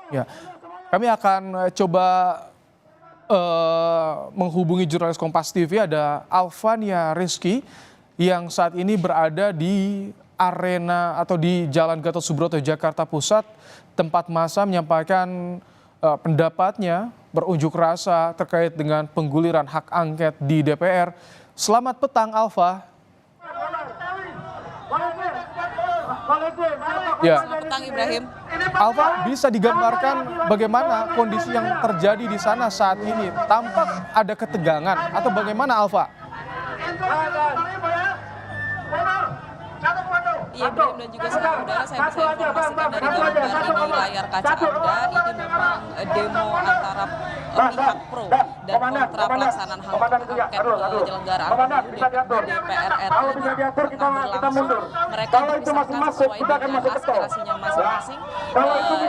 Ya, kami akan coba menghubungi jurnalis Kompas TV, ada Alvania Rizky yang saat ini berada di arena atau di Jalan Gatot Subroto, Jakarta Pusat, tempat massa menyampaikan pendapatnya berunjuk rasa terkait dengan pengguliran hak angket di DPR. Selamat petang, Alva. Ya. Selamat petang, Ibrahim. Alva, bisa digambarkan bagaimana kondisi yang terjadi di sana saat ini? Tampak ada ketegangan atau bagaimana, Alva? Iya, Ibrahim dan juga saudara, saya bisa informasikan dari gambar di layar kaca Anda, ini memang demo antara pihak pro dan kontra pelaksanaan angket penyelenggaraan pemilu DPR RI tengah berlangsung. Mereka dipisahkan sesuai dengan aspirasinya masing-masing.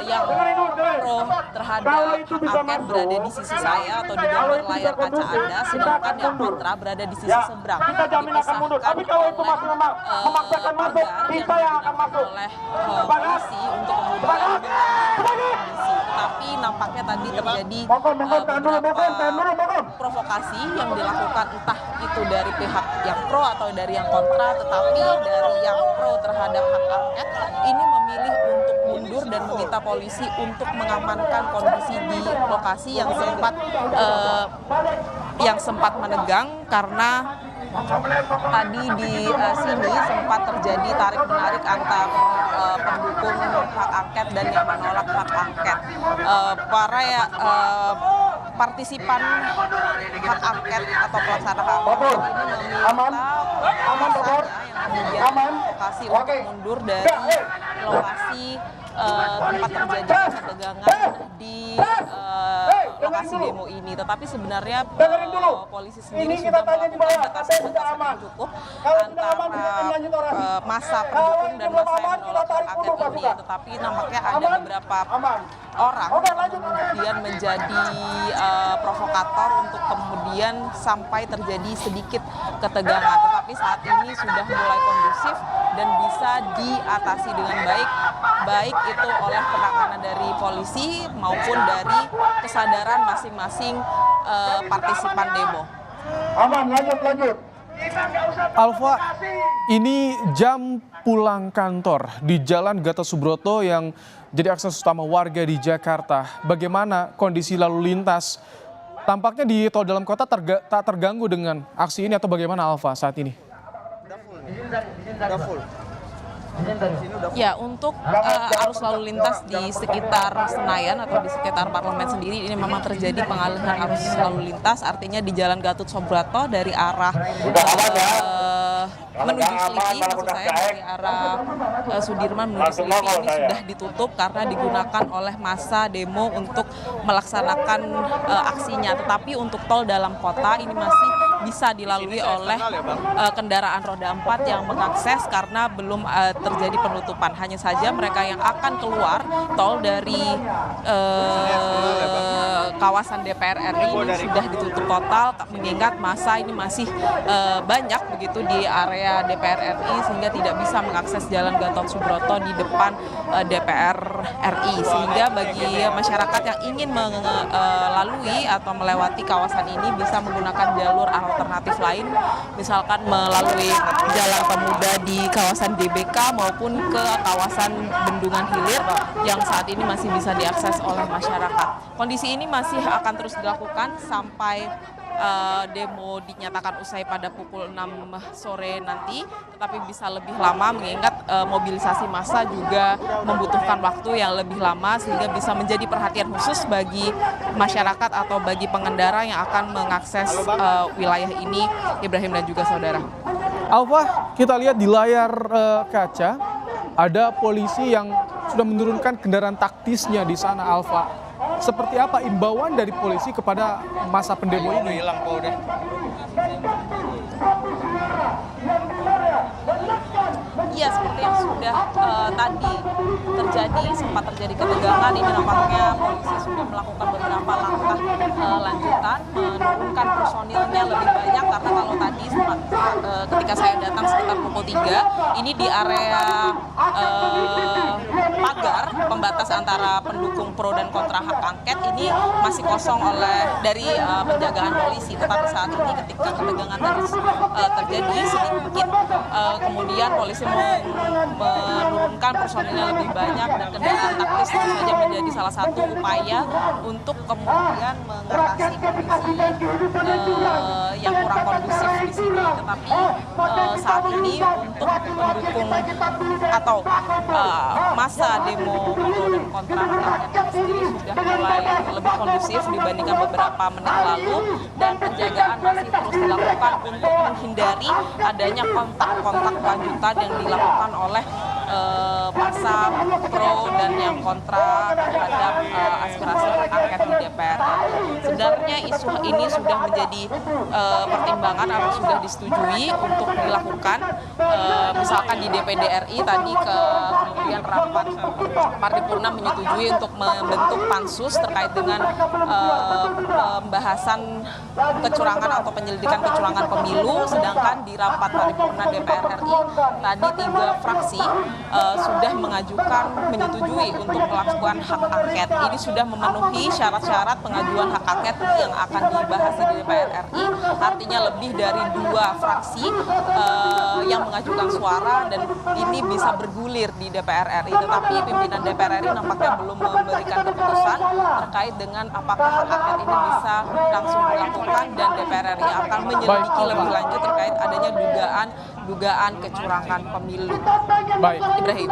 Yang pro terhadap hak angket berada di sisi saya atau di gambar layar kaca Anda, sedangkan yang kontra berada di sisi seberang. Dipisahkan oleh pagar yang digunakan oleh polisi untuk kemudian kondisi. Tapi nampaknya tadi terjadi beberapa provokasi yang dilakukan, entah itu dari pihak yang pro atau dari yang kontra, tetapi dari yang pro terhadap hak angket ini memilih untuk mundur dan meminta polisi untuk mengamankan kondisi di lokasi yang sempat menegang karena tadi di sini sempat terjadi tarik-menarik antar pendukung hak angket dan yang menolak hak angket. Partisipan hak angket atau pelaksana hak angket ini meminta masanya yang kemudian lokasi untuk mundur dari lokasi tempat terjadinya ketegangan di lokasi demo ini. Tetapi sebenarnya polisi sendiri sudah melakukan batasan-batasan yang cukup antara massa pendukung dan massa yang menolak hak angket ini. Tetapi nampaknya ada beberapa orang yang kemudian menjadi provokator untuk kemudian sampai terjadi sedikit ketegangan. Tetapi saat ini sudah mulai kondusif dan bisa diatasi dengan baik itu oleh penanganan dari polisi maupun dari kesadaran masing-masing partisipan demo. Aman, lanjut. Alva, ini jam pulang kantor di Jalan Gatot Subroto yang jadi akses utama warga di Jakarta. Bagaimana kondisi lalu lintas? Tampaknya di tol dalam kota tak terganggu dengan aksi ini atau bagaimana, Alva, saat ini? Ya, untuk arus lalu lintas di sekitar Senayan atau di sekitar parlemen sendiri ini memang terjadi pengalihan arus lalu lintas, artinya di Jalan Gatot Subroto dari arah menuju Selipi, maksud saya dari arah Sudirman menuju Selipi ini sudah ditutup karena digunakan oleh massa demo untuk melaksanakan aksinya. Tetapi untuk tol dalam kota ini masih bisa dilalui oleh kendaraan roda 4 yang mengakses karena belum terjadi penutupan. Hanya saja mereka yang akan keluar tol dari kawasan DPR RI ini sudah ditutup total, mengingat massa ini masih banyak begitu di area DPR RI sehingga tidak bisa mengakses Jalan Gatot Subroto di depan DPR RI. Sehingga bagi masyarakat yang ingin melalui atau melewati kawasan ini bisa menggunakan jalur alternatif lain, misalkan melalui Jalan Pemuda di kawasan DBK maupun ke kawasan Bendungan Hilir yang saat ini masih bisa diakses oleh masyarakat. Kondisi ini masih akan terus dilakukan sampai demo dinyatakan usai pada pukul 6 sore nanti, tetapi bisa lebih lama mengingat mobilisasi massa juga membutuhkan waktu yang lebih lama sehingga bisa menjadi perhatian khusus bagi masyarakat atau bagi pengendara yang akan mengakses wilayah ini, Ibrahim dan juga saudara. Alva, kita lihat di layar kaca ada polisi yang sudah menurunkan kendaraan taktisnya di sana, Alva. Seperti apa imbauan dari polisi kepada massa pendemo ini? Iya, seperti yang sudah tadi sempat terjadi ketegangan. Ini nampaknya polisi sudah melakukan beberapa langkah lanjutan, menurunkan personilnya lebih banyak karena kalau tadi ketika saya datang sekitar pukul 3, ini di area pagar pembatas antara pendukung pro dan kontra hak angket ini masih kosong dari penjagaan polisi. Tetapi saat ini ketika ketegangan tadi terjadi sedikit, kemudian polisi menurunkan personilnya lebih banyak dan kendaraan taktis tentu saja menjadi salah satu upaya untuk kemudian mengatasi kondisi yang kurang kondusif di sini. Tetapi saat ini untuk pendukung atau masa demo pro dan kontra hak angket sendiri sudah mulai lebih kondusif dibandingkan beberapa menit lalu, dan penjagaan masih terus dilakukan untuk menghindari adanya kontak-kontak lanjutan yang dilakukan oleh masa pro dan yang kontra terhadap aspirasi hak angket di DPR. Sebenarnya isu ini sudah menjadi pertimbangan atau sudah disetujui untuk dilakukan, misalkan di DPD RI tadi kemudian rapat paripurna menyetujui untuk membentuk pansus terkait dengan pembahasan kecurangan atau penyelidikan kecurangan pemilu, sedangkan di rapat paripurna DPR RI tadi 3 fraksi sudah menyetujui untuk melakukan hak angket. Ini sudah memenuhi syarat-syarat pengajuan hak angket yang akan dibahas di DPR RI. Artinya lebih dari 2 fraksi yang mengajukan suara dan ini bisa bergulir di DPR RI. Tetapi pimpinan DPR RI nampaknya belum memberikan keputusan terkait dengan apakah hak angket ini bisa langsung dilakukan dan DPR RI akan menyelidiki lebih lanjut terkait adanya dugaan kecurangan pemilu. Baik, Ibrahim.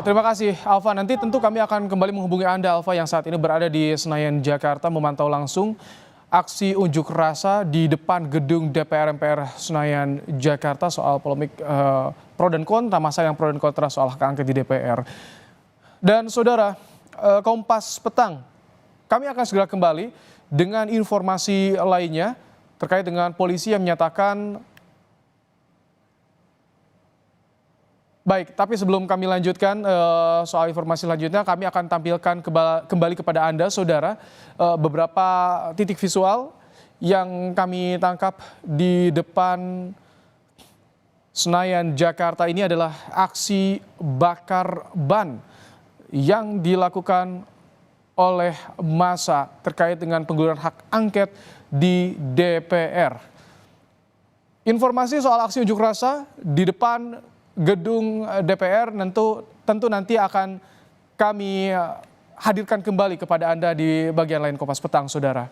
Terima kasih Alfa. Nanti tentu kami akan kembali menghubungi Anda Alfa yang saat ini berada di Senayan, Jakarta, memantau langsung aksi unjuk rasa di depan gedung DPR MPR Senayan, Jakarta soal polemik pro dan kontra, masa yang pro dan kontra soal hak angket di DPR. Dan saudara, Kompas Petang, kami akan segera kembali dengan informasi lainnya terkait dengan polisi yang menyatakan. Baik, tapi sebelum kami lanjutkan soal informasi selanjutnya, kami akan tampilkan kembali kepada Anda, saudara, beberapa titik visual yang kami tangkap di depan Senayan, Jakarta. Ini adalah aksi bakar ban yang dilakukan oleh massa terkait dengan pengguliran hak angket di DPR. Informasi soal aksi unjuk rasa di depan gedung DPR tentu nanti akan kami hadirkan kembali kepada Anda di bagian lain Kompas Petang, saudara.